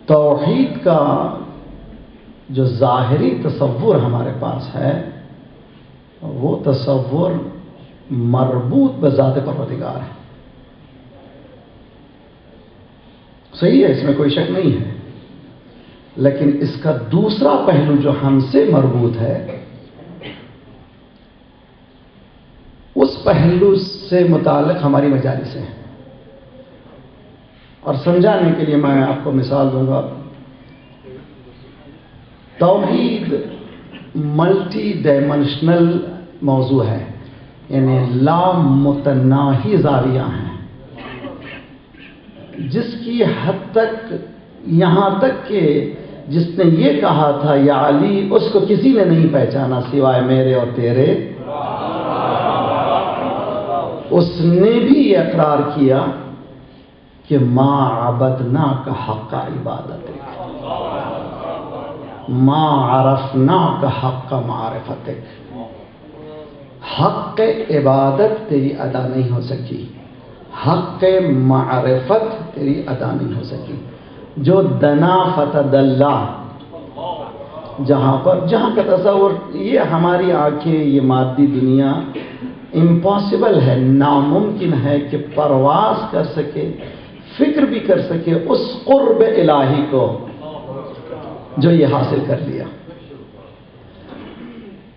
توحید کا جو ظاہری تصور ہمارے پاس ہے وہ تصور مربوط بذات پروردگار ہے. صحیح ہے، اس میں کوئی شک نہیں ہے، لیکن اس کا دوسرا پہلو جو ہم سے مربوط ہے اس پہلو سے متعلق ہماری مجالس ہیں. اور سمجھانے کے لیے میں آپ کو مثال دوں گا. توحید ملٹی ڈائمینشنل موضوع ہے، یعنی لامتناہی زاویہ ہیں، جس کی حد تک یہاں تک کہ جس نے یہ کہا تھا یا علی، اس کو کسی نے نہیں پہچانا سوائے میرے اور تیرے. اس نے بھی یہ اقرار کیا کہ ما عبدناک حق عبادتک، ما عرفناک حق معرفتک. حق عبادت تیری ادا نہیں ہو سکی، حق معرفت تیری ادا نہیں ہو سکی. جو دنا فتدلا، جہاں کا تصور یہ ہماری آنکھیں، یہ مادی دنیا امپاسبل ہے، ناممکن ہے کہ پرواز کر سکے، فکر بھی کر سکے اس قرب الہی کو جو یہ حاصل کر لیا.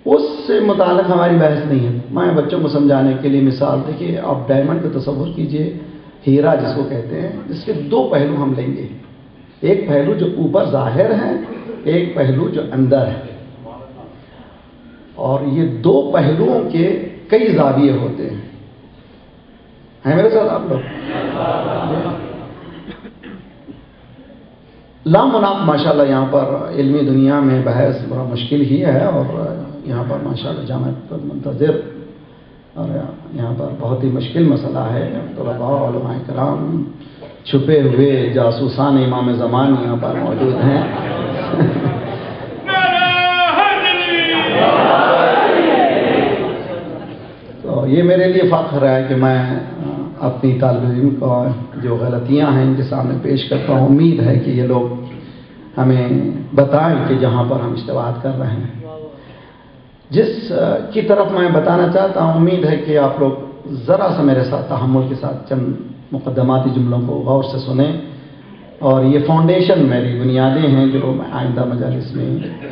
اس سے متعلق ہماری بحث نہیں ہے. میں بچوں کو سمجھانے کے لیے مثال دیکھیے، آپ ڈائمنڈ کا تصور کیجئے، ہیرا جس کو کہتے ہیں، اس کے دو پہلو ہم لیں گے. ایک پہلو جو اوپر ظاہر ہے، ایک پہلو جو اندر ہے. اور یہ دو پہلوؤں کے کئی زاویے ہوتے ہیں. ہیں میرے ساتھ آپ لوگ؟ لامناف ماشاءاللہ یہاں پر علمی دنیا میں بحث بڑا مشکل ہی ہے، اور یہاں پر ماشاءاللہ جامع پر منتظر، اور یہاں پر بہت ہی مشکل مسئلہ ہے. طلباء علماء کرام چھپے ہوئے جاسوسان امام زمان یہاں پر موجود ہیں. تو یہ میرے لیے فخر ہے کہ میں اپنی طالب علم کو جو غلطیاں ہیں ان کے سامنے پیش کرتا ہوں. امید ہے کہ یہ لوگ ہمیں بتائیں کہ جہاں پر ہم اشتباہات کر رہے ہیں. جس کی طرف میں بتانا چاہتا ہوں، امید ہے کہ آپ لوگ ذرا سا میرے ساتھ تحمل کے ساتھ چند مقدماتی جملوں کو غور سے سنیں. اور یہ فاؤنڈیشن میری بنیادیں ہیں جو میں آئندہ مجالس میں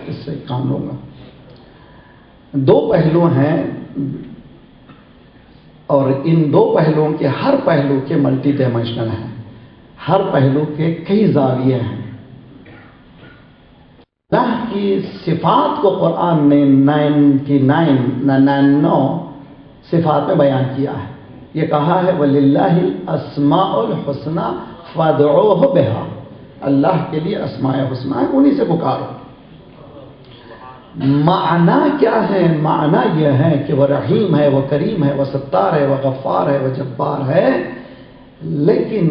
اس سے کام لوں گا. دو پہلو ہیں، اور ان دو پہلوؤں کے ہر پہلو کے ملٹی ڈائمینشنل ہیں، ہر پہلو کے کئی زاویے ہیں. اللہ کی صفات کو قرآن نے 99 صفات میں بیان کیا ہے. یہ کہا ہے وَلِلَّهِ الْأَسْمَاءُ الْحُسْنَى فَادْعُوهُ بِهَا، اللہ کے لیے اسماء حسنہ ہیں، انہی سے پکارو. معنی کیا ہے؟ معنی یہ ہے کہ وہ رحیم ہے، وہ کریم ہے، وہ ستار ہے، وہ غفار ہے، وہ جبار ہے. لیکن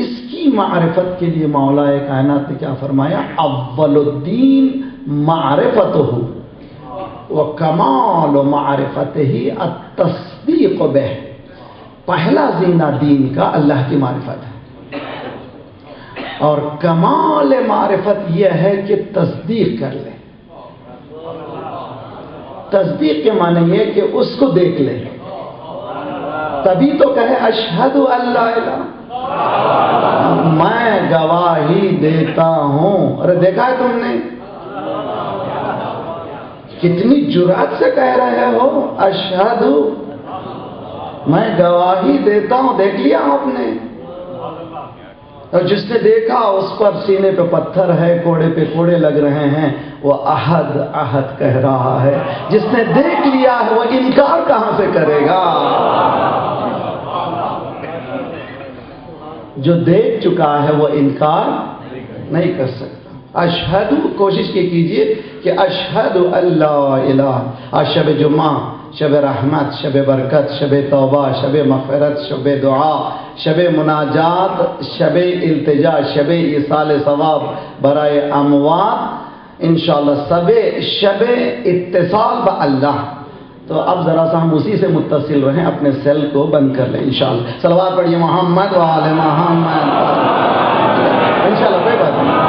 اس کی معرفت کے لیے مولا کائنات نے کیا فرمایا؟ اول الدین معرفتہ وکمال معرفتہ التصدیق بہ. پہلا زینہ دین کا اللہ کی معرفت ہے، اور کمال معرفت یہ ہے کہ تصدیق کر لے. تصدیق کے معنی یہ کہ اس کو دیکھ لے، تبھی تو کہے اشہد ان لا الہ، میں گواہی دیتا ہوں. ارے دیکھا ہے تم نے کتنی جرأت سے کہہ رہے ہو اشہد، میں گواہی دیتا ہوں. دیکھ لیا آپ نے؟ اور جس نے دیکھا اس پر سینے پہ پتھر ہے، کوڑے پہ کوڑے لگ رہے ہیں، وہ احد احد کہہ رہا ہے. جس نے دیکھ لیا ہے وہ انکار کہاں سے کرے گا؟ جو دیکھ چکا ہے وہ انکار نہیں کر سکتا. اشہد، کوشش کیجئے کہ اشہد اللہ الہ. آج شب جمعہ، شب رحمت، شب برکت، شب توبہ، شب مغفرت، شب دعا، شب مناجات، شب التجا، شب ایصال ثواب برائے اموات، انشاءاللہ شب اتصال با اللہ. تو اب ذرا سا ہم اسی سے متصل رہیں، اپنے سیل کو بند کر لیں انشاءاللہ. صلوات پڑھیے محمد و آل محمد. انشاءاللہ کوئی بات نہیں.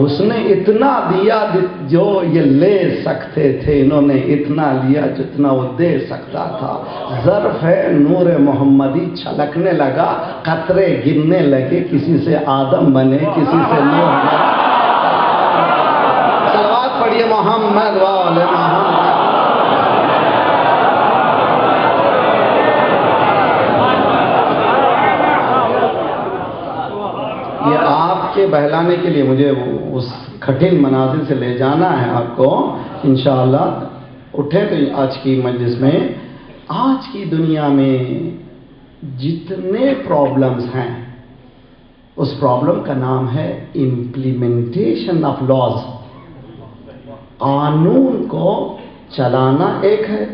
اس نے اتنا دیا جو یہ لے سکتے تھے، انہوں نے اتنا لیا جتنا وہ دے سکتا تھا۔ ظرف ہے نور محمدی چھلکنے لگا، قطرے گرنے لگے، کسی سے آدم بنے، کسی سے نوح بنے۔ صلوات پڑھیے محمد وآل محمد۔ یہ آپ کے بہلانے کے لیے مجھے اس کٹھن منازل سے لے جانا ہے آپ کو انشاءاللہ۔ اٹھے تو آج کی مجلس میں، آج کی دنیا میں جتنے پرابلمز ہیں اس پرابلم کا نام ہے امپلیمنٹیشن آف لاز۔ قانون کو چلانا ایک ہے،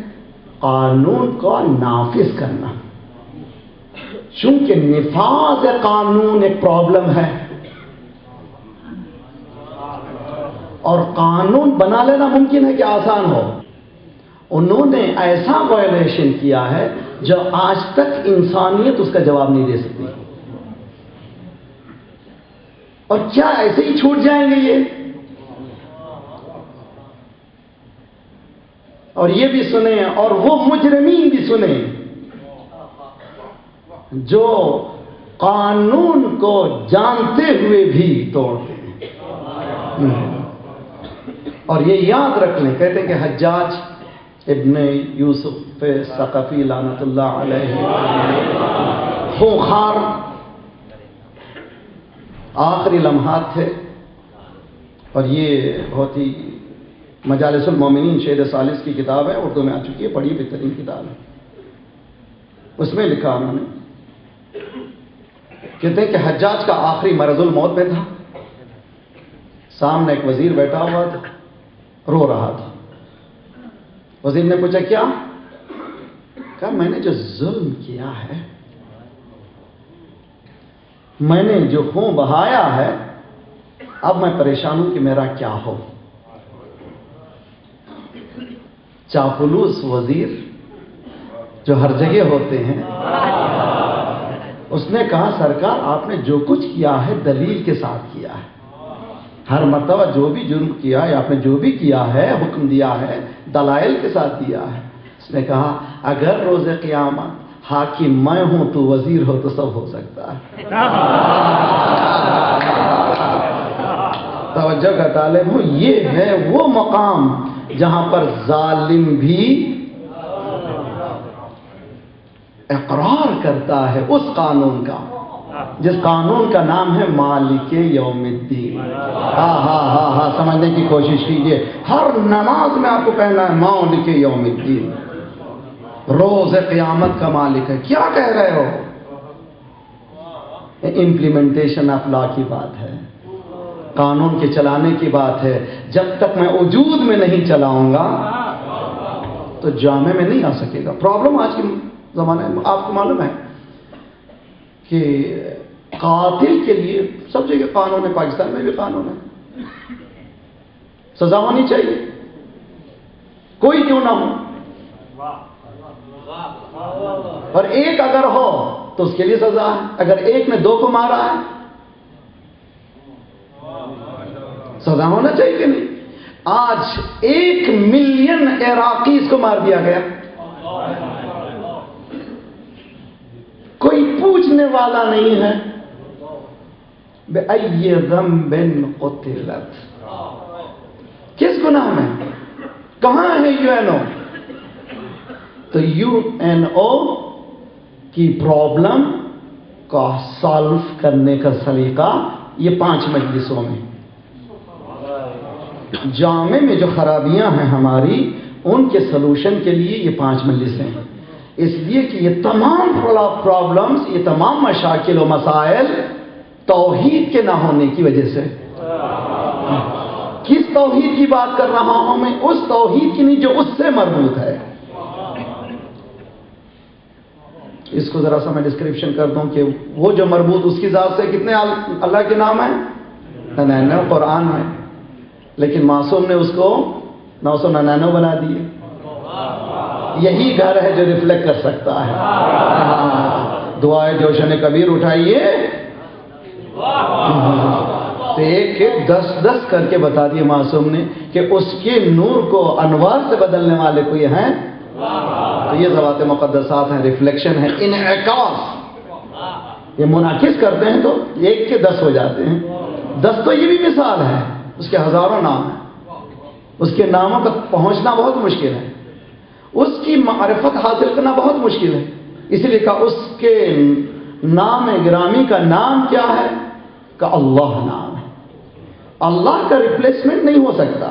قانون کو نافذ کرنا۔ چونکہ نفاذ قانون ایک پرابلم ہے، اور قانون بنا لینا ممکن ہے کہ آسان ہو۔ انہوں نے ایسا وائلیشن کیا ہے جو آج تک انسانیت اس کا جواب نہیں دے سکتی۔ اور کیا ایسے ہی چھوٹ جائیں گے یہ؟ اور یہ بھی سنیں اور وہ مجرمین بھی سنیں جو قانون کو جانتے ہوئے بھی توڑتے ہیں۔ اور یہ یاد رکھ لیں، کہتے ہیں کہ حجاج ابن یوسف ثقفی لعنت اللہ علیہ خونخوار آخری لمحات تھے، اور یہ بہت ہی مجالس المومنین شہید ثالث کی کتاب ہے، اردو میں آ چکی ہے، بڑی بہترین کتاب ہے۔ اس میں لکھا انہوں نے، کہتے ہیں کہ حجاج کا آخری مرض الموت میں تھا، سامنے ایک وزیر بیٹھا ہوا تھا، رو رہا تھا۔ وزیر نے پوچھا کیا؟ کہا میں نے جو ظلم کیا ہے، میں نے جو خون بہایا ہے، اب میں پریشان ہوں کہ میرا کیا ہو۔ چاپلوس وزیر جو ہر جگہ ہوتے ہیں، اس نے کہا سرکار آپ نے جو کچھ کیا ہے دلیل کے ساتھ کیا ہے، ہر مرتبہ جو بھی جرم کیا ہے، آپ نے جو بھی کیا ہے، حکم دیا ہے، دلائل کے ساتھ دیا ہے۔ اس نے کہا اگر روز قیامت حاکم میں ہوں تو وزیر ہو تو سب ہو سکتا ہے۔ توجہ کا طالب ہوں، یہ ہے وہ مقام جہاں پر ظالم بھی اقرار کرتا ہے اس قانون کا جس قانون کا نام ہے مالک یوم الدین۔ ہاں سمجھنے کی کوشش کیجئے، ہر نماز میں آپ کو کہنا ہے مالک یوم الدین، روز قیامت کا مالک ہے۔ کیا کہہ رہے ہو؟ امپلیمنٹیشن آف لا کی بات ہے، قانون کے چلانے کی بات ہے۔ جب تک میں وجود میں نہیں چلاؤں گا تو جامع میں نہیں آ سکے گا۔ پرابلم آج کے زمانے میں آپ کو معلوم ہے کہ قاتل کے لیے سب جگہ قانون ہے، پاکستان میں بھی قانون ہے، سزا ہونی چاہیے، کوئی کیوں نہ ہو، اور ایک اگر ہو تو اس کے لیے سزا ہے۔ اگر ایک نے دو کو مارا ہے سزا ہونا چاہیے کہ نہیں؟ آج 1 ملین عراقیز کو مار دیا گیا، کوئی پوچھنے والا نہیں ہے۔ بأي ذنب قتلت، کس گناہ میں؟ کہاں ہے UN-O؟ تو UN-O کی پرابلم کا سالو کرنے کا سلیقہ یہ 5 مجلسوں میں، جامع میں جو خرابیاں ہیں ہماری ان کے سلوشن کے لیے یہ 5 مجلسیں ہیں۔ اس لیے کہ یہ تمام پرابلمز، یہ تمام مشاکل و مسائل توحید کے نہ ہونے کی وجہ سے۔ کس توحید کی بات کر رہا ہوں میں؟ اس توحید کی نہیں جو اس سے مربوط ہے۔ اس کو ذرا سا میں ڈسکرپشن کر دوں کہ وہ جو مربوط اس کی ذات سے، کتنے اللہ کے نام ہیں؟ 99 قرآن میں، لیکن معصوم نے اس کو 999 بنا دیے۔ یہی گھر ہے جو ریفلیکٹ کر سکتا ہے۔ دعائے جوشن کبیر اٹھائیے، تو ایک کے 10 کر کے بتا دیے معصوم نے کہ اس کے نور کو انوار سے بدلنے والے کوئی ہیں. تو یہ ذوات مقدسات ہیں، ریفلیکشن ہے، انعکاس. یہ منعکس کرتے ہیں تو ایک کے 10 ہو جاتے ہیں. 10 تو یہ بھی مثال ہے، اس کے ہزاروں نام ہیں. اس کے ناموں تک پہنچنا بہت مشکل ہے، اس کی معرفت حاصل کرنا بہت مشکل ہے. اس لیے کہا اس کے نام گرامی کا نام کیا ہے؟ کہ اللہ نام ہے. اللہ کا ریپلیسمنٹ نہیں ہو سکتا.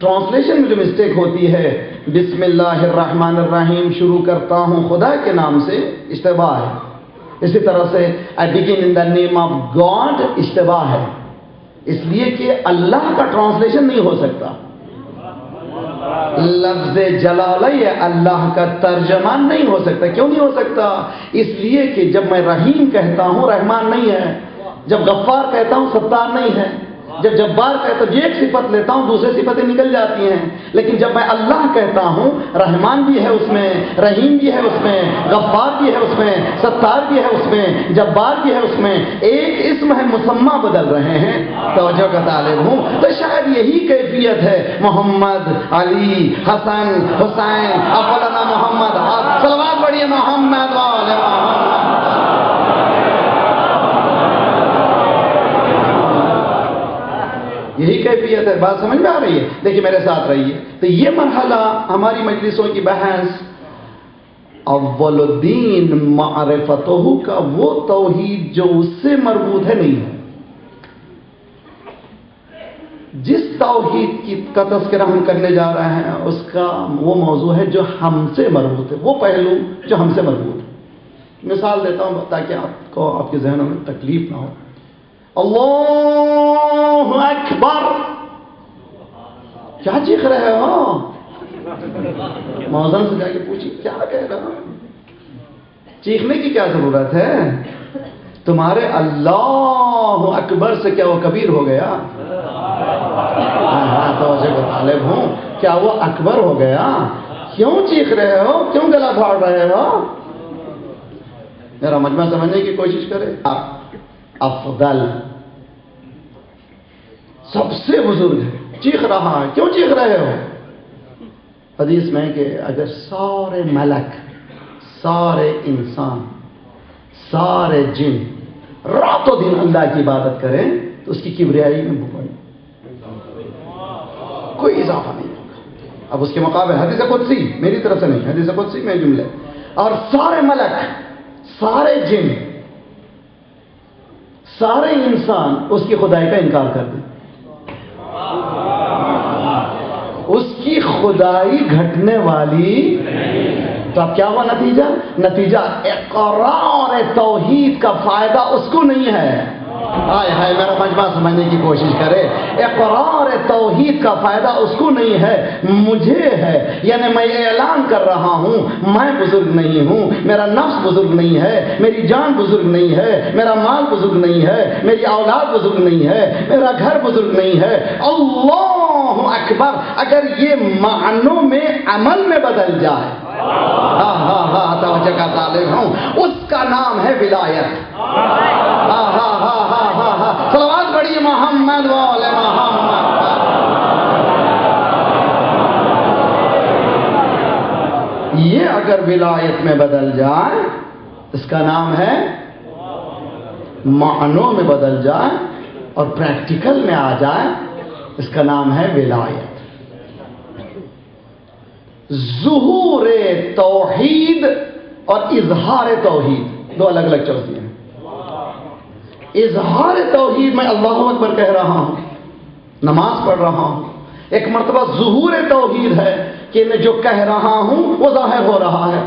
ٹرانسلیشن میں جو مسٹیک ہوتی ہے، بسم اللہ الرحمن الرحیم شروع کرتا ہوں خدا کے نام سے، اشتباہ ہے. اسی طرح سے I begin in the name of God، اشتباہ ہے. اس لیے کہ اللہ کا ٹرانسلیشن نہیں ہو سکتا. لفظ جلالہ اللہ کا ترجمہ نہیں ہو سکتا. کیوں نہیں ہو سکتا؟ اس لیے کہ جب میں رحیم کہتا ہوں رحمان نہیں ہے، جب غفار کہتا ہوں ستار نہیں ہے، جب جبار کہتا ہوں ایک صفت لیتا ہوں دوسری صفتیں نکل جاتی ہیں. لیکن جب میں اللہ کہتا ہوں رحمان بھی ہے اس میں، رحیم بھی ہے اس میں، غفار بھی ہے اس میں، ستار بھی ہے اس میں، جبار بھی ہے اس میں. ایک اسم ہے، مسمى بدل رہے ہیں. توجہ کا طالب ہوں. تو شاید یہی کیفیت ہے. محمد، علی، حسن، حسین، افضلنا محمد. صلوات پڑھیے محمد والے محمد. یہی کیفیت ہے. بات سمجھ میں آ رہی ہے؟ دیکھیے میرے ساتھ رہیے. تو یہ مرحلہ ہماری مجلسوں کی بحث اول الدین معرفتہ کا وہ توحید جو اس سے مربوط ہے نہیں ہے. جس توحید کی کا تذکرہ ہم کرنے جا رہے ہیں اس کا وہ موضوع ہے جو ہم سے مربوط ہے، وہ پہلو جو ہم سے مربوط ہے. مثال دیتا ہوں تاکہ آپ کو آپ کے ذہنوں میں تکلیف نہ ہو. اللہ اکبر. کیا چیخ رہے ہو؟ موزن سے جا کے پوچھیے کیا کہہ رہا ہو. چیخنے کی کیا ضرورت ہے؟ تمہارے اللہ اکبر سے کیا وہ کبیر ہو گیا؟ ہاں توجہ کا طالب ہوں. کیا وہ اکبر ہو گیا؟ کیوں چیخ رہے ہو؟ کیوں گلا پھاڑ رہے ہو؟ میرا مجمع سمجھنے کی کوشش کرے. افضل سب سے بزرگ ہے، چیخ رہا ہے. کیوں چیخ رہے ہو؟ حدیث میں کہ اگر سارے ملک، سارے انسان، سارے جن رات و دن اللہ کی عبادت کریں تو اس کی کبریائی میں کوئی اضافہ نہیں ہوگا. اب اس کے مقابلے حدیث قدسی، میری طرف سے نہیں، حدیث قدسی میں جملے، اور سارے ملک، سارے جن، سارے انسان اس کی خدائی کا انکار کر دیں، اس کی خدائی گھٹنے والی. تو اب کیا ہوا نتیجہ اقرار توحید کا فائدہ اس کو نہیں ہے. آئے ہائے میرا مجمع سمجھنے کی کوشش کرے. اقرار توحید کا فائدہ اس کو نہیں ہے، مجھے ہے. یعنی میں اعلان کر رہا ہوں میں بزرگ نہیں ہوں، میرا نفس بزرگ نہیں ہے، میری جان بزرگ نہیں ہے، میرا مال بزرگ نہیں ہے، میری اولاد بزرگ نہیں ہے، میرا گھر بزرگ نہیں ہے. اللہ اکبر اگر یہ معنوں میں عمل میں بدل جائے، ہاں توجہ کا طالب ہوں، اس کا نام ہے ولایت. صلوات پڑھیے محمد والے محمد. یہ اگر ولایت میں بدل جائے اس کا نام ہے، معنوں میں بدل جائے اور پریکٹیکل میں آ جائے اس کا نام ہے ولایت. ظہور توحید اور اظہار توحید دو الگ الگ چیزیں ہیں. اظہار توحید میں اللہ اکبر کہہ رہا ہوں، نماز پڑھ رہا ہوں. ایک مرتبہ ظہور توحید ہے کہ میں جو کہہ رہا ہوں وہ ظاہر ہو رہا ہے.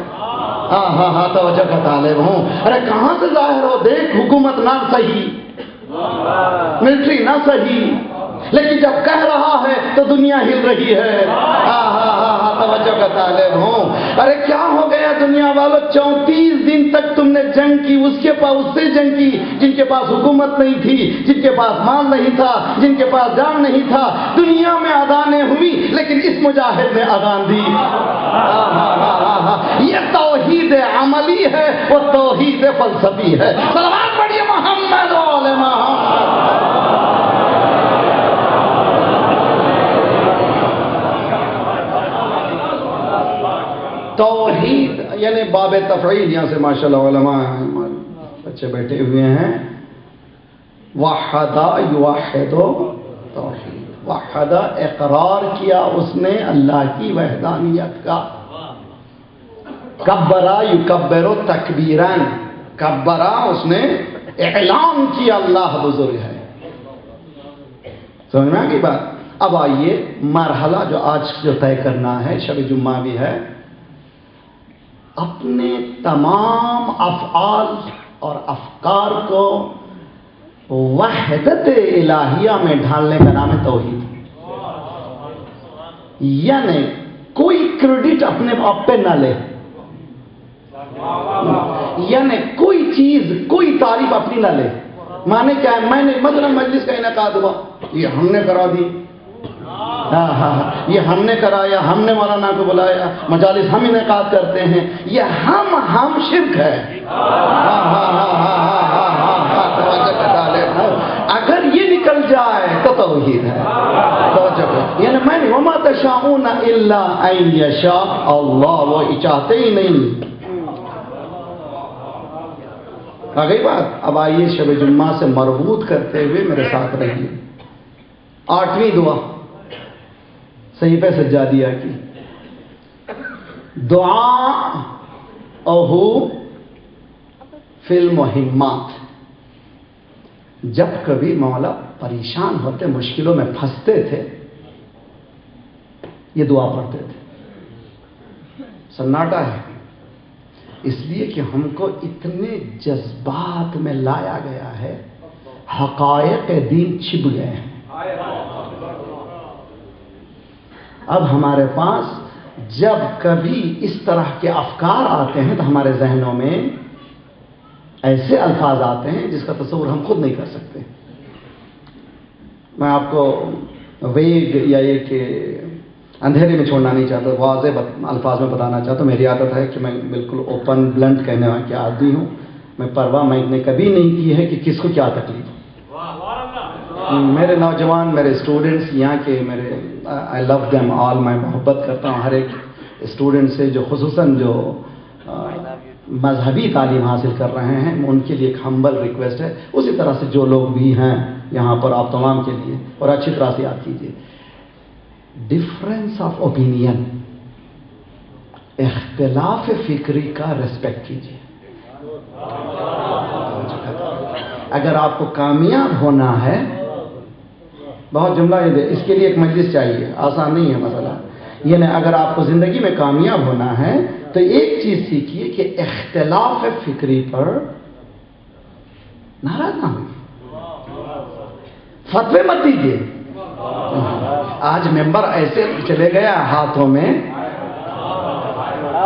ہاں توجہ کا طالب ہوں. ارے کہاں سے ظاہر ہو؟ دیکھ حکومت نہ صحیح، ملٹری نہ صحیح، لیکن جب کہہ رہا ہے تو دنیا ہل رہی ہے. توجہ کا طالب ہوں. ارے کیا ہو گیا دنیا والوں؟ 34 دن تک تم نے جنگ کی، اس سے جنگ کی جن کے پاس حکومت نہیں تھی، جن کے پاس مال نہیں تھا، جن کے پاس جان نہیں تھا. دنیا میں اذانیں ہوئی لیکن اس مجاہد نے اذان دی. یہ توحید عملی ہے، وہ توحید فلسفی ہے. صلوات پڑھیے محمد والے محمد. توحید یعنی باب تفعیل، یہاں سے ماشاءاللہ علماء بچے بیٹھے ہوئے ہیں. وحدہ یوحد توحید، وحدہ اقرار کیا اس نے اللہ کی وحدانیت کا. کبرا یکبر تکبیرن، کبرا اس نے اعلان کیا اللہ بزرگ ہے. سمجھ میں آ گئی بات؟ اب آئیے مرحلہ جو آج جو طے کرنا ہے، شب جمعہ بھی ہے، اپنے تمام افعال اور افکار کو وحدت الہیہ میں ڈھالنے کا نام ہے توحید. یعنی کوئی کریڈٹ اپنے آپ پہ نہ لے، یعنی کوئی چیز، کوئی تعریف اپنی نہ لے. مانے کیا ہے؟ میں نے مثلا مجلس کا انعقاد ہوا، یہ ہم نے کرا دی، یہ ہم نے کرایا، ہم نے مولانا کو بلایا، مجالس ہم انعقاد کرتے ہیں، یہ ہم شرک ہے. اگر یہ نکل جائے تو توحید ہے. یعنی میں نے وما تشاءون الا ان یشاء اللہ، وہ چاہتے ہی نہیں. آ گئی بات؟ اب آئیے شب جمعہ سے مربوط کرتے ہوئے میرے ساتھ رہیے. 8ویں دعا صحیفہ سجادیہ کی. دعا اوہو فی المہمات، جب کبھی مولا پریشان ہوتے، مشکلوں میں پھنستے تھے، یہ دعا پڑھتے تھے. سناٹا ہے اس لیے کہ ہم کو اتنے جذبات میں لایا گیا ہے، حقائق دین چھپ گئے ہیں. اب ہمارے پاس جب کبھی اس طرح کے افکار آتے ہیں تو ہمارے ذہنوں میں ایسے الفاظ آتے ہیں جس کا تصور ہم خود نہیں کر سکتے. میں آپ کو ویگ یا یہ کہ اندھیرے میں چھوڑنا نہیں چاہتا، واضح الفاظ میں بتانا چاہتا ہوں. میری عادت ہے کہ میں بالکل اوپن بلنٹ کہنے کے عادی ہوں. میں پرواہ میں نے کبھی نہیں کی ہے کہ کس کو کیا تکلیف ہو. میرے نوجوان، میرے اسٹوڈنٹس یہاں کے، میرے آئی لو دیم آل، میں محبت کرتا ہوں ہر ایک اسٹوڈنٹ سے، جو خصوصاً جو مذہبی تعلیم حاصل کر رہے ہیں. ان کے لیے ایک ہمبل ریکویسٹ ہے، اسی طرح سے جو لوگ بھی ہیں یہاں پر آپ تمام کے لیے، اور اچھی طرح سے یاد کیجیے، ڈفرینس آف اوپینین، اختلاف فکری کا ریسپیکٹ کیجیے. اگر آپ کو کامیاب ہونا ہے، بہت جملہ یہ دے، اس کے لیے ایک مجلس چاہیے، آسان نہیں ہے مسئلہ. یعنی اگر آپ کو زندگی میں کامیاب ہونا ہے تو ایک چیز سیکھیے کہ اختلاف فکری پر ناراض نہ ہوئیے، فتوے مت دیجیے. آج ممبر ایسے چلے گیا ہاتھوں میں،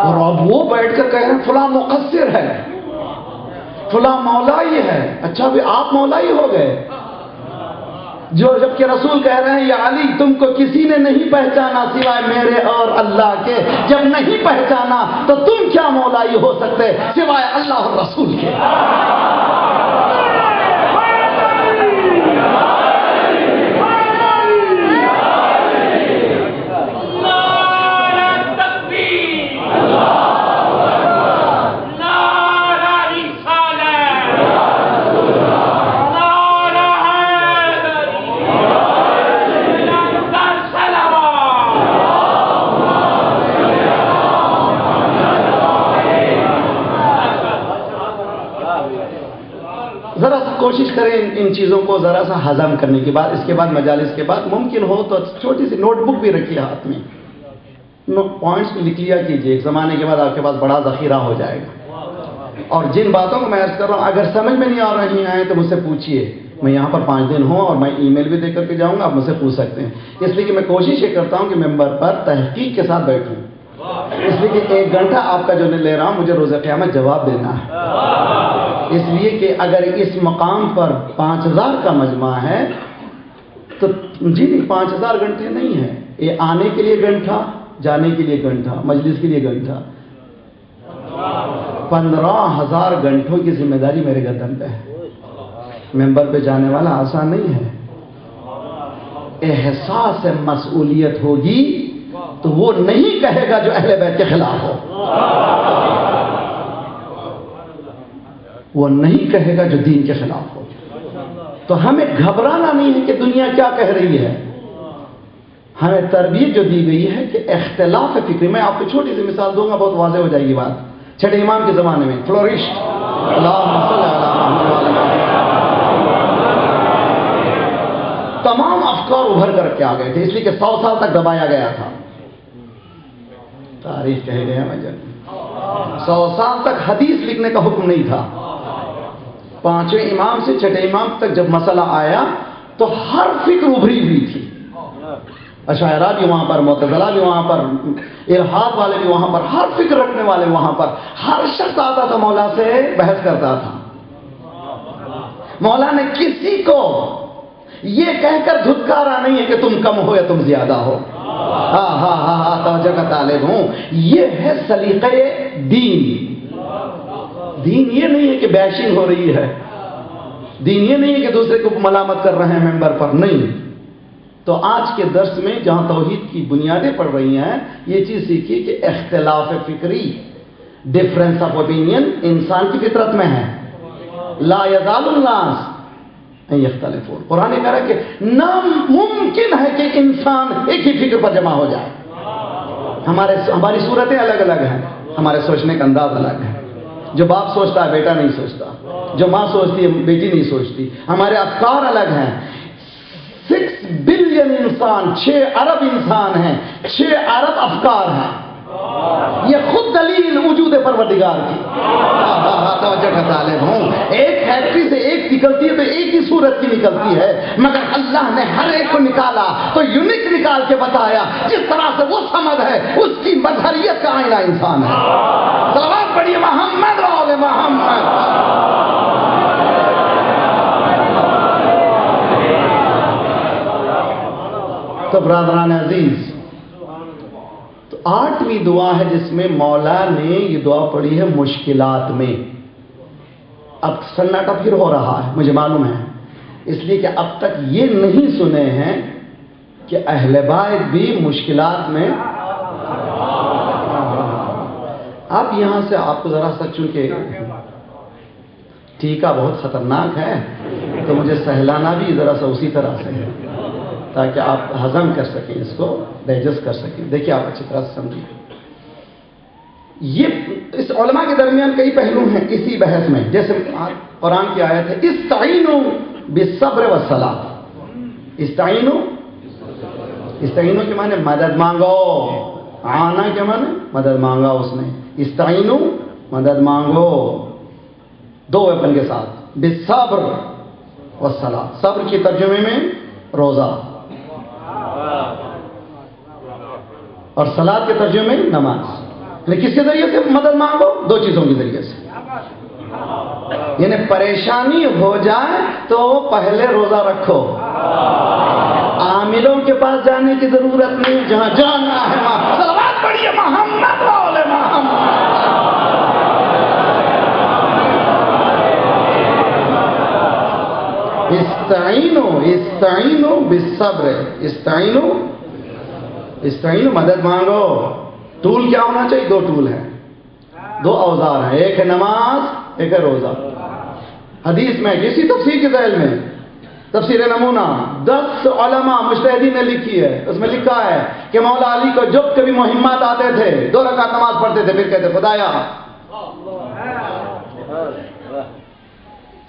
اور اب وہ بیٹھ کر کہہ رہے ہیں فلاں مقصر ہے، فلاں مولائی ہے. اچھا بھی آپ مولائی ہو گئے، جو جبکہ رسول کہہ رہے ہیں یا علی تم کو کسی نے نہیں پہچانا سوائے میرے اور اللہ کے. جب نہیں پہچانا تو تم کیا مولائی ہو سکتے سوائے اللہ اور رسول کے. ذرا سا کوشش کریں ان چیزوں کو ذرا سا ہضم کرنے کے بعد. اس کے بعد مجالس کے بعد ممکن ہو تو چھوٹی سی نوٹ بک بھی رکھیے ہاتھ میں، پوائنٹس لکھ لیا کیجیے. ایک زمانے کے بعد آپ کے پاس بڑا ذخیرہ ہو جائے گا. اور جن باتوں کو میں عرض کر رہا ہوں اگر سمجھ میں نہیں آ رہی ہیں تو مجھ سے پوچھیے. میں یہاں پر 5 دن ہوں اور میں ای میل بھی دے کر کے جاؤں گا، آپ مجھ سے پوچھ سکتے ہیں. اس لیے کہ میں کوشش یہ کرتا ہوں کہ ممبر پر تحقیق کے ساتھ بیٹھوں، اس لیے کہ 1 گھنٹہ آپ کا جو لے رہا ہوں مجھے روز قیامت جواب دینا ہے. اس لیے کہ اگر اس مقام پر 5000 کا مجمع ہے تو جی نہیں، 5000 گھنٹے نہیں ہیں. یہ آنے کے لیے گھنٹہ، جانے کے لیے گھنٹہ، مجلس کے لیے گھنٹہ، 15000 گھنٹوں کی ذمہ داری میرے گردن پہ ہے. ممبر پہ جانے والا آسان نہیں ہے. احساس مسئولیت ہوگی تو وہ نہیں کہے گا جو اہل بیت کے خلاف ہو، وہ نہیں کہے گا جو دین کے خلاف ہو۔ تو ہمیں گھبرانا نہیں ہے کہ دنیا کیا کہہ رہی ہے، ہمیں تربیت جو دی گئی ہے کہ اختلاف فکری۔ میں آپ کو چھوٹی سی مثال دوں گا، بہت واضح ہو جائے گی بات۔ چھٹے امام کے زمانے میں فلورسٹ، اللہم صلی علی محمد، تمام افکار ابھر کر کے آ گئے تھے، اس لیے کہ 100 سال تک دبایا گیا تھا۔ تاریخ کہہ گیا میں جب 100 سال تک حدیث لکھنے کا حکم نہیں تھا۔ 5ویں امام سے 6ٹھے امام تک جب مسئلہ آیا تو ہر فکر ابھری ہوئی تھی۔ اشاعرہ بھی وہاں پر، معتزلہ بھی وہاں پر، الحاد والے بھی وہاں پر، ہر فکر رکھنے والے وہاں پر۔ ہر شخص آتا تھا مولا سے بحث کرتا تھا۔ مولا نے کسی کو یہ کہہ کر دھتکارا نہیں ہے کہ تم کم ہو یا تم زیادہ ہو، توجہ کا طالب ہوں۔ یہ ہے سلیقہ دین۔ دین یہ نہیں ہے کہ بیشنگ ہو رہی ہے، دین یہ نہیں ہے کہ دوسرے کو ملامت کر رہے ہیں ممبر پر، نہیں۔ تو آج کے درس میں جہاں توحید کی بنیادیں پڑھ رہی ہیں، یہ چیز سیکھی کہ اختلاف فکری، ڈفرنس آف اوپینین انسان کی فطرت میں ہے۔ لا یزال الناس ان یختلفون، قرآن کہہ رہا ہے کہ ناممکن ہے کہ انسان ایک ہی فکر پر جمع ہو جائے۔ ہماری صورتیں الگ الگ ہیں، ہمارے سوچنے کا انداز الگ ہے۔ جو باپ سوچتا ہے بیٹا نہیں سوچتا، جو ماں سوچتی ہے بیٹی نہیں سوچتی، ہمارے افکار الگ ہیں۔ 6 بلین انسان، 6 ارب انسان ہیں، 6 ارب افکار ہیں۔ یہ خود دلیل وجود پروردگار کی۔ توجہ کا طالب ہوں۔ ایک فیکٹری سے ایک نکلتی ہے تو ایک ہی صورت کی نکلتی ہے، مگر اللہ نے ہر ایک کو نکالا تو یونیک نکال کے بتایا۔ جس طرح سے وہ سمجھ ہے، اس کی مظہریت کا آئینہ انسان ہے۔ صلوات پڑھیے محمد و آل محمد۔ تو برادران عزیز، تو 8ویں دعا ہے جس میں مولا نے یہ دعا پڑھی ہے مشکلات میں۔ اب سناٹا پھر ہو رہا ہے، مجھے معلوم ہے، اس لیے کہ اب تک یہ نہیں سنے ہیں کہ اہل بیت بھی مشکلات میں۔ اب یہاں سے آپ کو ذرا سا، چونکہ ٹیکا بہت خطرناک ہے تو مجھے سہلانا بھی ذرا سا اسی طرح سے ہے تاکہ آپ ہضم کر سکیں، اس کو ڈائجسٹ کر سکیں۔ دیکھیے آپ اچھی طرح سے سمجھیے، یہ اس علماء کے درمیان کئی پہلو ہیں اسی بحث میں۔ جیسے قرآن کی آیت ہے استعینوا بالصبر والصلاۃ۔ استعینوا کے معنی مدد مانگو، آنا کے معنی مدد مانگا اس نے، استعینوا مدد مانگو 2 ویپن کے ساتھ، بالصبر والصلاۃ۔ صبر کی ترجمے میں روزہ، اور صلاۃ کے ترجمے میں نماز۔ کس کے ذریعے سے مدد مانگو؟ 2 چیزوں کے ذریعے سے۔ یعنی پریشانی ہو جائے تو پہلے روزہ رکھو، عاملوں کے پاس جانے کی ضرورت نہیں، جہاں جانا ہے وہاں صلوات پڑھیے محمد و آل محمد۔ استعینوا بالصبر، استعینوا مدد مانگو۔ ٹول کیا ہونا چاہیے؟ 2 ٹول ہیں، 2 اوزار ہیں، ایک ہے نماز، ایک ہے روزہ۔ حدیث میں کسی تفسیر کے ذیل میں تفسیر نمونہ 10 علماء مجتہدین نے لکھی ہے، اس میں لکھا ہے کہ مولا علی کو جب کبھی مہمات آتے تھے 2 رکعت نماز پڑھتے تھے، پھر کہتے خدایا۔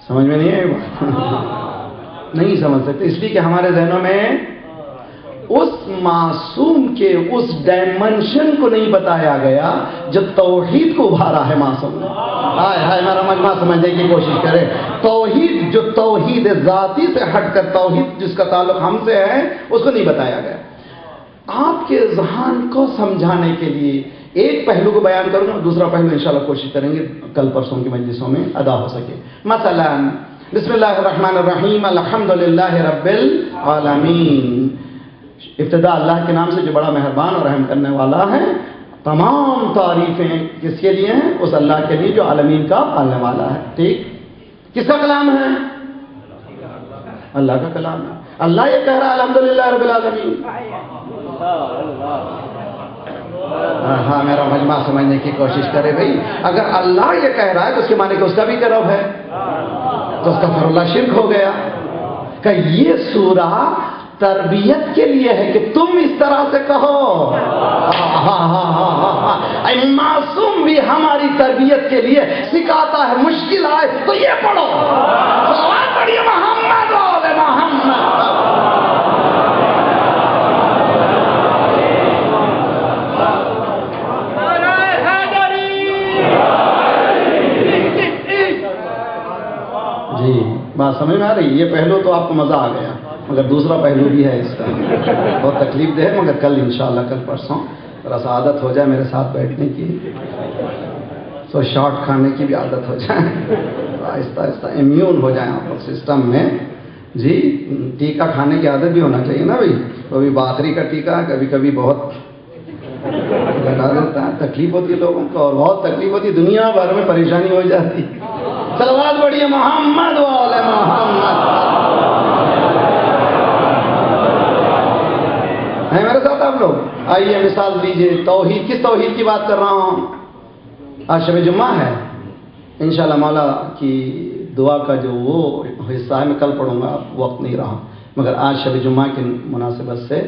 سمجھ میں نہیں ہے؟ نہیں سمجھ سکتے، اس لیے کہ ہمارے ذہنوں میں اس معصوم کے اس ڈائمنشن کو نہیں بتایا گیا جو توحید کو ابھارا ہے معصوم نے۔ ہمارا مجمع سمجھنے کی کوشش کرے، توحید جو توحید ذاتی سے ہٹ کر توحید جس کا تعلق ہم سے ہے، اس کو نہیں بتایا گیا۔ آپ کے ذہن کو سمجھانے کے لیے ایک پہلو کو بیان کروں گا، دوسرا پہلو انشاءاللہ کوشش کریں گے کل پرسوں کی مجلسوں میں ادا ہو سکے۔ مثلا بسم اللہ الرحمن الرحیم، الحمدللہ رب العالمین۔ ابتدا اللہ کے نام سے جو بڑا مہربان اور رحم کرنے والا ہے۔ تمام تعریفیں کس کے لیے ہیں؟ اس اللہ کے لیے جو عالمین کا پالنے والا ہے۔ ٹھیک، کس کا کلام ہے؟ اللہ کا کلام ہے۔ اللہ یہ کہہ رہا ہے الحمدللہ رب العالمین۔ ہاں میرا مجمع سمجھنے کی کوشش کرے بھائی. اگر اللہ یہ کہہ رہا ہے تو اس کے معنی کہ اس کا بھی رب ہے تو اس کا پھر اللہ شرک ہو گیا. کہ یہ سورہ تربیت کے لیے ہے کہ تم اس طرح سے کہو. معصوم بھی ہماری تربیت کے لیے سکھاتا ہے. مشکل آئے تو یہ پڑھو صلوات پڑھیے محمد و آل محمد. جی بات سمجھ میں آ رہی. یہ پہلو تو آپ کو مزہ آ گیا مگر دوسرا پہلو بھی ہے اس کا بہت تکلیف دہ ہے. مگر کل انشاءاللہ کل پرسوں ذرا سا عادت ہو جائے میرے ساتھ بیٹھنے کی تو شارٹ کھانے کی بھی عادت ہو جائے. آہستہ آہستہ امیون ہو جائیں آپ لوگ سسٹم میں. جی ٹیکا کھانے کی عادت بھی ہونا چاہیے نا بھائی. کبھی باخری کا ٹیکا کبھی کبھی بہت لگا دیتا ہے. تکلیف ہوتی ہے لوگوں کو اور بہت تکلیف ہوتی ہے. دنیا بھر میں پریشانی ہو جاتی. صلوات پڑھیے محمد و آل محمد. ہیں میرے ساتھ آپ لوگ؟ آئیے مثال دیجئے. توحید کس توحید کی بات کر رہا ہوں؟ آج شب جمعہ ہے. انشاءاللہ مولا کی دعا کا جو وہ حصہ ہے میں کل پڑھوں گا. وقت نہیں رہا مگر آج شب جمعہ کی مناسبت سے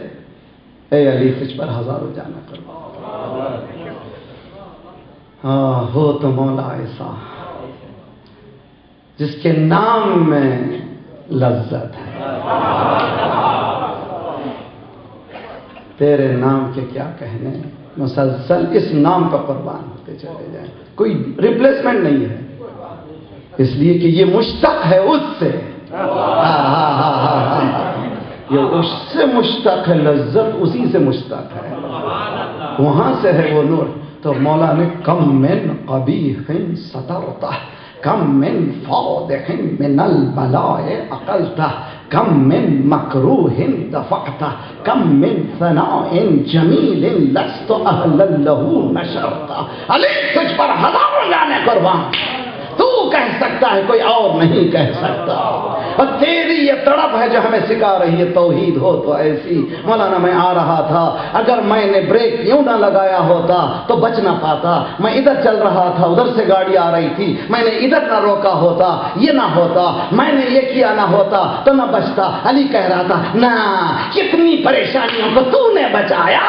اے علی تجھ پر ہزاروں جانا کرو. ہو تو مولا ایسا جس کے نام میں لذت ہے. تیرے نام کے کیا کہنے. مسلسل اس نام پر قربان ہوتے چلے جائیں. کوئی ریپلیسمنٹ نہیں ہے. اس لیے کہ یہ مشتق ہے اس سے. یہ اس سے مشتق ہے. لذت اسی سے مشتق ہے. وہاں سے ہے وہ نور. تو مولا نے کم من قبیح سترتہ کم من فاضح من البلاء عقلتہ کم من مکروہ دفعتہ کم من ثناء جمیل لست اہلا لہ نشرتہ. علی تجھ پر ہزاروں جانے قربان. تو کہہ سکتا ہے کوئی اور نہیں کہہ سکتا. اور تیری یہ تڑپ ہے جو ہمیں سکھا رہی ہے توحید ہو تو ایسی. مولانا میں آ رہا تھا اگر میں نے بریک یوں نہ لگایا ہوتا تو بچ نہ پاتا. میں ادھر چل رہا تھا ادھر سے گاڑی آ رہی تھی. میں نے ادھر نہ روکا ہوتا یہ نہ ہوتا. میں نے یہ کیا نہ ہوتا تو نہ بچتا. علی کہہ رہا تھا نہ کتنی پریشانیوں کو تو نے بچایا.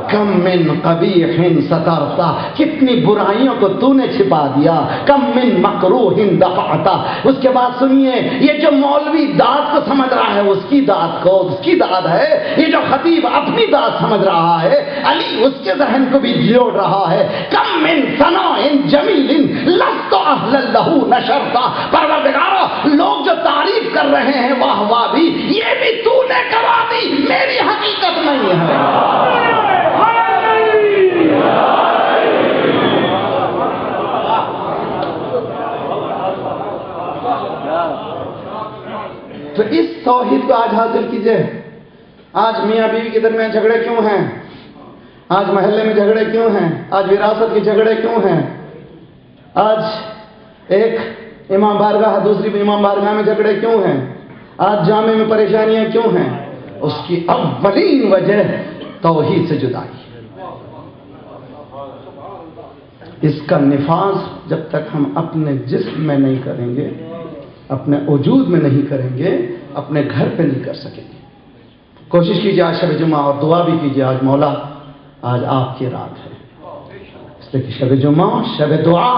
کم من قبیح سترتا کتنی برائیوں کو تو نے چھپا دیا. کم من مکروہ دفعتا. اس کے بعد سنیے یہ جو مولوی داد کو سمجھ رہا ہے اس کی داد کو اس کی داد ہے. یہ جو خطیب اپنی داد سمجھ رہا ہے علی اس کے ذہن کو بھی جوڑ رہا ہے. کم من ثناء جمیل لست اہلا لہ نشرتا. پروردگارو لوگ جو تعریف کر رہے ہیں واہ واہ بھی یہ بھی تو نے کروا دی. میری حقیقت نہیں ہے. تو اس توحید کو آج حاصل کیجئے. آج میاں بیوی کے درمیان جھگڑے کیوں ہیں؟ آج محلے میں جھگڑے کیوں ہیں؟ آج وراثت کے جھگڑے کیوں ہیں؟ آج ایک امام بارگاہ دوسری امام بارگاہ میں جھگڑے کیوں ہیں؟ آج جامع میں پریشانیاں کیوں ہیں؟ اس کی اولین وجہ توحید سے جدائی. اس کا نفاذ جب تک ہم اپنے جسم میں نہیں کریں گے اپنے وجود میں نہیں کریں گے اپنے گھر پہ نہیں کر سکیں گے. کوشش کیجیے آج شب جمعہ اور دعا بھی کیجیے آج مولا آج آپ کی رات ہے. اس لیے کہ شب جمعہ شب دعا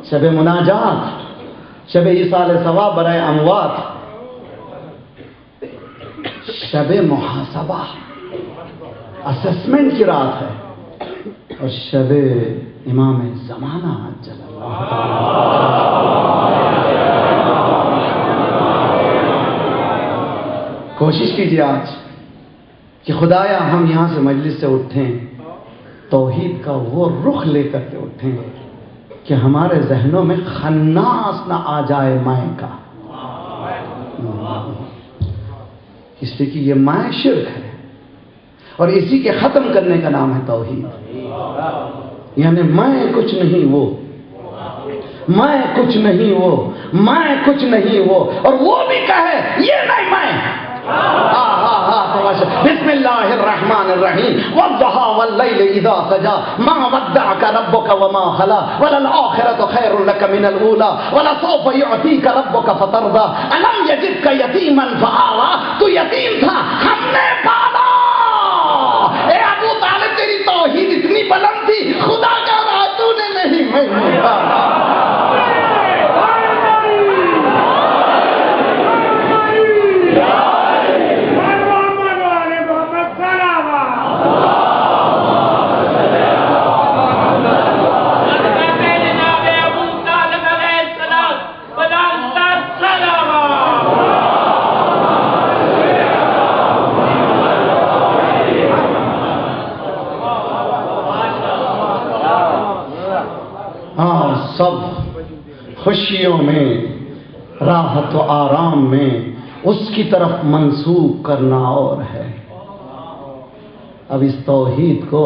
شب مناجات شب ایصال ثواب برائے اموات شب محاسبہ اسسمنٹ کی رات ہے. اور شب امام زمانہ جل اللہ کوشش کیجیے آج کہ خدایا ہم یہاں سے مجلس سے اٹھیں توحید کا وہ رخ لے کر کے اٹھیں کہ ہمارے ذہنوں میں خناس نہ آ جائے مائیں کا. اس لیے کہ یہ مائیں شرک ہے اور اسی کے ختم کرنے کا نام ہے توحید. یعنی میں کچھ نہیں وہ میں کچھ نہیں وہ میں کچھ نہیں وہ اور وہ بھی کہے یہ نہیں میں بسم اللہ الرحمن الرحیم والضحى واللیل اذا سجى ما ودعك ربك وما خلا وللآخرة خیر لك من الاولى ولسوف يعطيك ربك فترضى الم يجدك یتیما فآوى تو یتیم تھا ہم نے پالا. اے ابو طالب تیری توحید اتنی بلند تھی خدا کا رہا تو نے نہیں میں نے پالا. سب خوشیوں میں راحت و آرام میں اس کی طرف منسوب کرنا اور ہے. اب اس توحید کو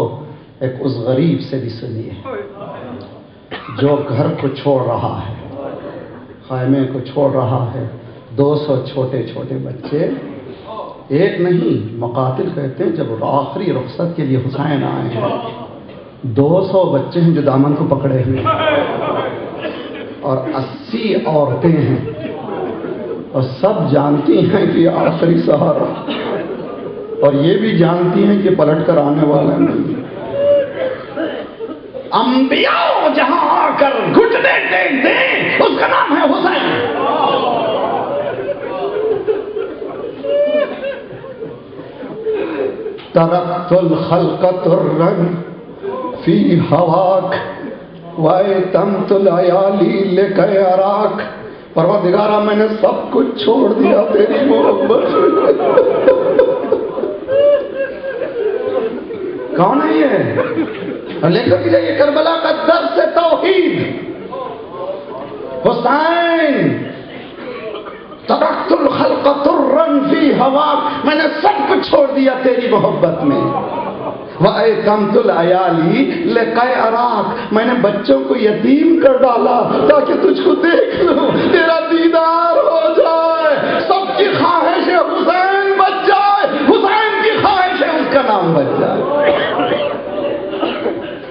ایک اس غریب سے بھی سنیے جو گھر کو چھوڑ رہا ہے, خیمے کو چھوڑ رہا ہے, 200 چھوٹے چھوٹے بچے, ایک نہیں مقاتل کہتے ہیں جب آخری رخصت کے لیے حسین آئے ہیں 200 بچے ہیں جو دامن کو پکڑے ہوئے اور 80 عورتیں ہیں اور سب جانتی ہیں کہ آخری سہارا اور یہ بھی جانتی ہیں کہ پلٹ کر آنے والا نہیں. انبیاء جہاں آ کر گھٹنے ٹیک دیں اس کا نام ہے حسین. ترکت الخلق ترا فی ہواک وَأَيْتَمْتُ الْعَيَالِي لِكَيْ أَرَاكَ. پروردگارہ میں نے سب کچھ چھوڑ دیا تیری محبت. کون ہے یہ؟ لے کر یہ کربلا کا درس توحید. حسین ترکت الخلق ترا فی ہواک, میں نے سب کچھ چھوڑ دیا تیری محبت میں. وَأَيْتَمْتُ الْعَيَالِي لِكَيْ أَرَاكَ, میں نے بچوں کو یتیم کر ڈالا تاکہ تجھ کو دیکھ لوں, تیرا دیدار ہو جائے.